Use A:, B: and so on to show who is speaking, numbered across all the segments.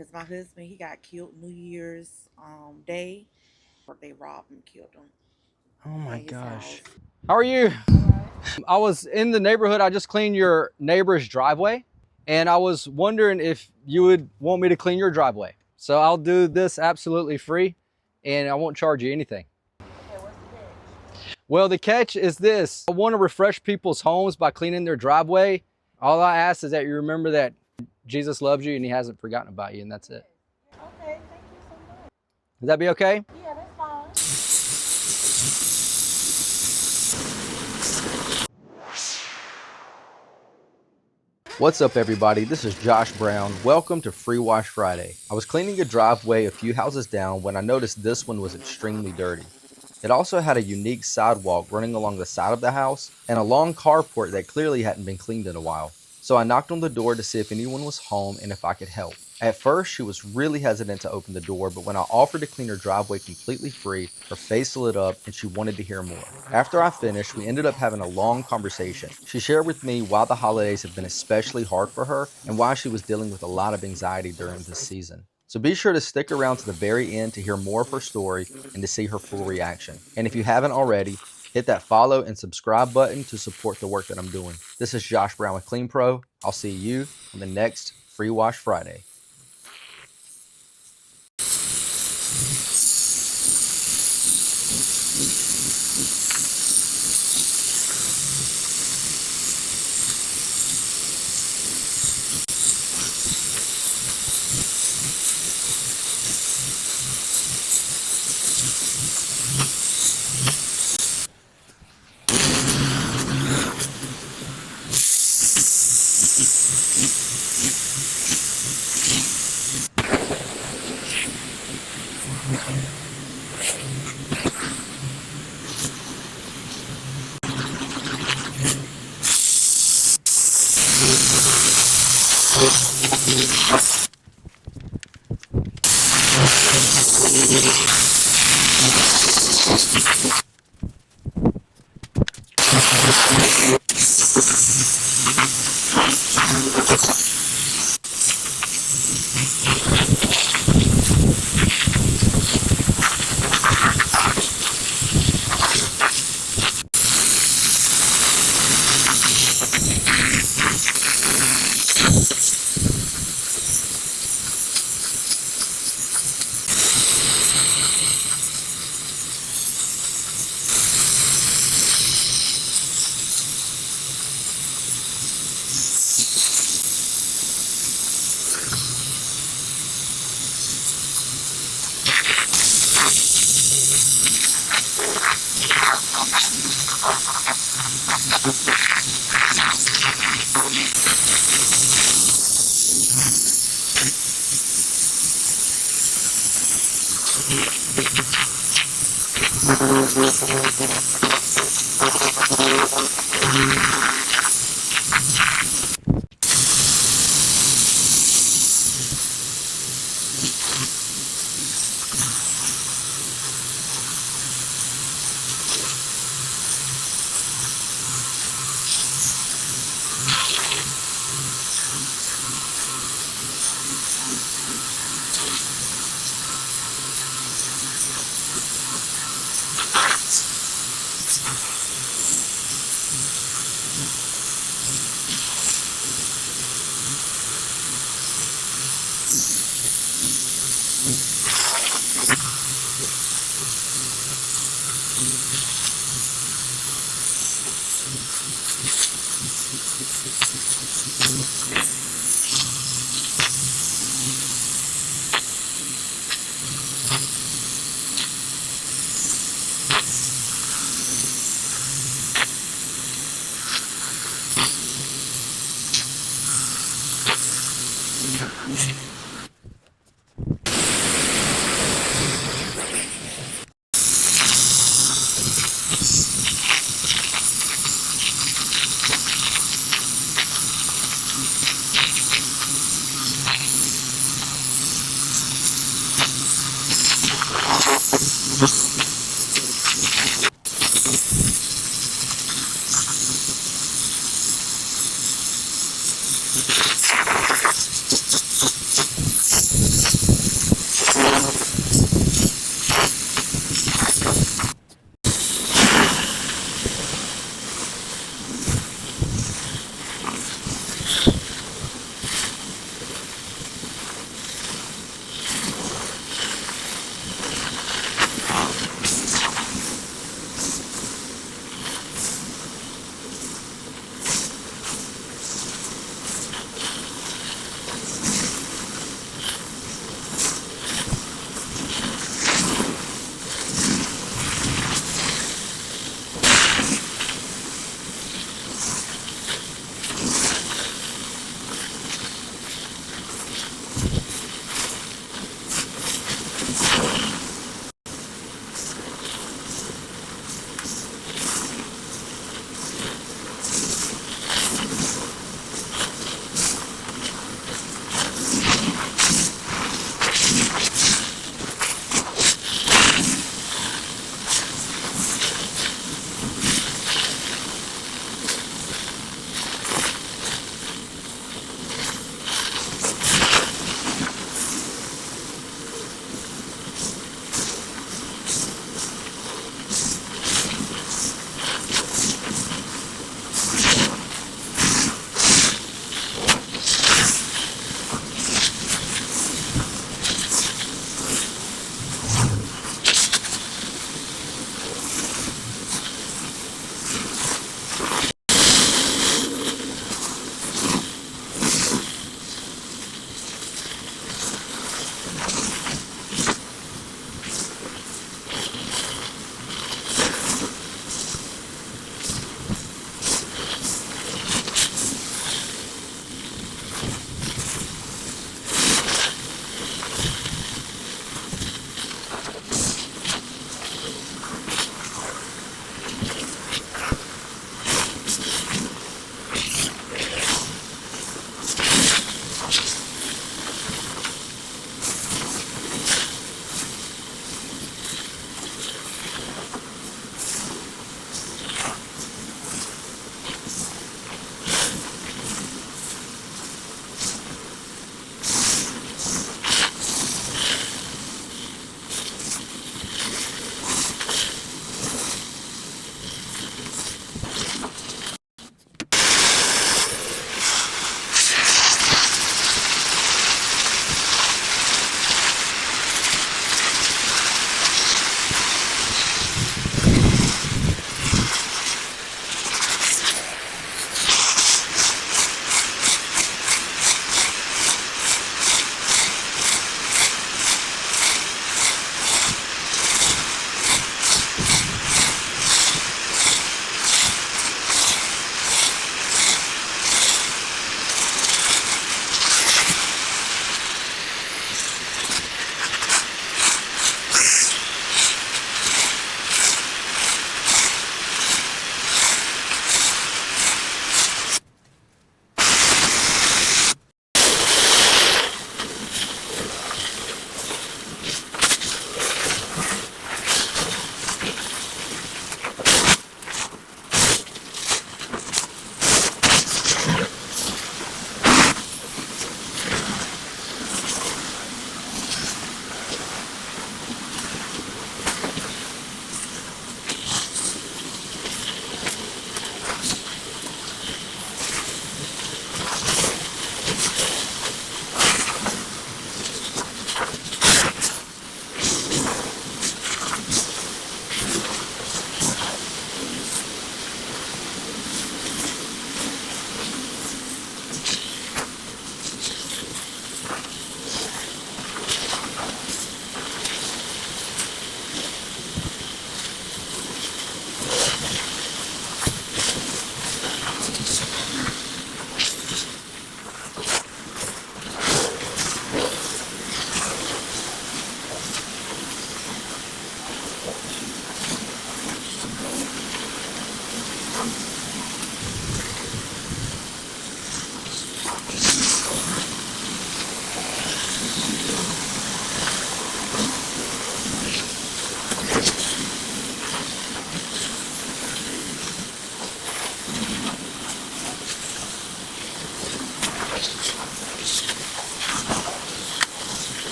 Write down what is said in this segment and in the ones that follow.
A: Because my husband, he got killed New Year's Day, or they robbed and killed him
B: Oh my
A: at his
B: gosh.
A: house.
B: How are you? I was in the neighborhood. I just cleaned your neighbor's driveway, and I was wondering if you would want me to clean your driveway. So I'll do this absolutely free, and I won't charge you anything.
A: Okay, what's the catch?
B: Well, the catch is this. I want to refresh people's homes by cleaning their driveway. All I ask is that you remember that Jesus loves you and he hasn't forgotten about you, and that's it.
A: Okay, thank you so much.
B: Would that be okay?
A: Yeah, that's fine.
B: What's up, everybody? This is Josh Brown. Welcome to Free Wash Friday. I was cleaning a driveway a few houses down when I noticed this one was extremely dirty. It also had a unique sidewalk running along the side of the house and a long carport that clearly hadn't been cleaned in a while. So I knocked on the door to see if anyone was home and if I could help. At first, she was really hesitant to open the door, but when I offered to clean her driveway completely free, her face lit up and she wanted to hear more. After I finished, we ended up having a long conversation. She shared with me why the holidays have been especially hard for her and why she was dealing with a lot of anxiety during this season. So be sure to stick around to the very end to hear more of her story and to see her full reaction. And if you haven't already, hit that follow and subscribe button to support the work that I'm doing. This is Josh Brown with Clean Pro. I'll see you on the next Free Wash Friday.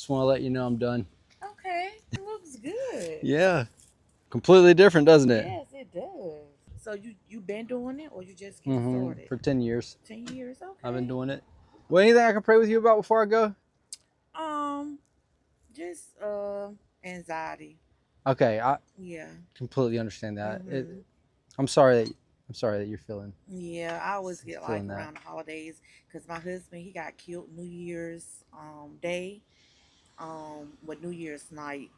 C: just want to let you know I'm done.
A: Okay, it looks good.
C: Yeah. Completely different, doesn't it?
A: Yes, it does. So you been doing it, or you just getting started?
C: For 10 years.
A: 10 years, okay.
C: I've been doing it. Well, anything I can pray with you about before I go?
A: Just anxiety.
C: Okay, I
A: Yeah.
C: completely understand that.
A: Mhm.
C: I'm sorry that you're feeling.
A: Yeah, I always get like
C: Feeling that.
A: around the holidays because my husband he got killed New Year's day, with New Year's night,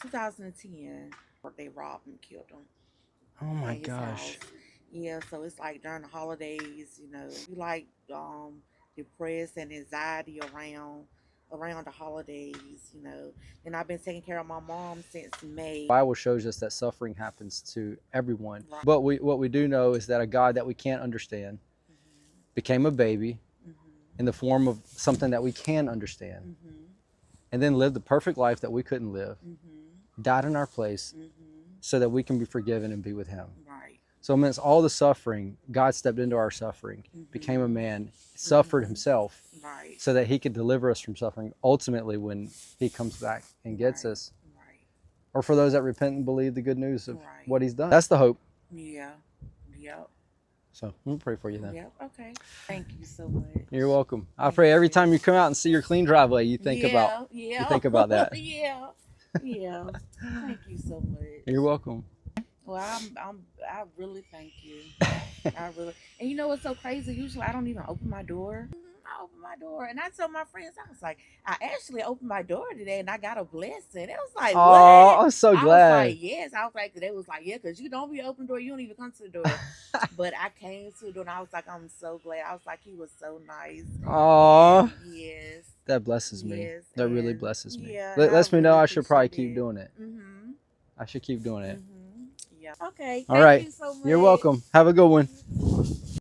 A: 2010. They robbed and killed him
C: Oh my
A: at his
C: gosh.
A: house. Yeah, so it's like during the holidays, we like depressed and anxiety around the holidays. And I've been taking care of my mom since May.
C: The Bible shows us that suffering happens to everyone.
A: Right.
C: But what we do know is that a God that we can't understand became a baby in the form of something that we can understand, and then lived the perfect life that we couldn't live, died in our place so that we can be forgiven and be with him.
A: Right.
C: So amidst all the suffering, God stepped into our suffering, became a man, suffered himself
A: Right.
C: so that he could deliver us from suffering ultimately when he comes back and gets us,
A: Right.
C: or for those that repent and believe the good news of
A: Right.
C: what he's done. That's the hope.
A: Yeah. Yep.
C: So I'm going to pray for you then.
A: Yep. Okay. Thank you so much.
C: You're welcome. I pray every time you come out and see your clean driveway, you think about that.
A: Yeah. Yeah. Thank you so much.
C: You're welcome.
A: Well, I really thank you. I really, and you know what's so crazy? Usually I don't even open my door. I open my door, and I told my friends, I was like, I actually opened my door today, and I got a blessing. It was like,
C: Oh,
A: what?
C: I'm so
A: I
C: glad.
A: was like, yes. I was like, they was like, yeah, because you don't be open door, you don't even come to the door. But I came to the door, and I was like, I'm so glad. I was like, he was so nice.
C: Oh,
A: Yes.
C: that blesses me.
A: Yes,
C: That really
A: and
C: blesses me.
A: yeah,
C: Lets me know
A: really
C: I should probably
A: appreciate
C: keep
A: it.
C: doing it.
A: Mhm.
C: I should keep doing it.
A: Mhm. Yeah. Okay.
C: All
A: Thank
C: right.
A: you so much.
C: You're welcome. Have a good one.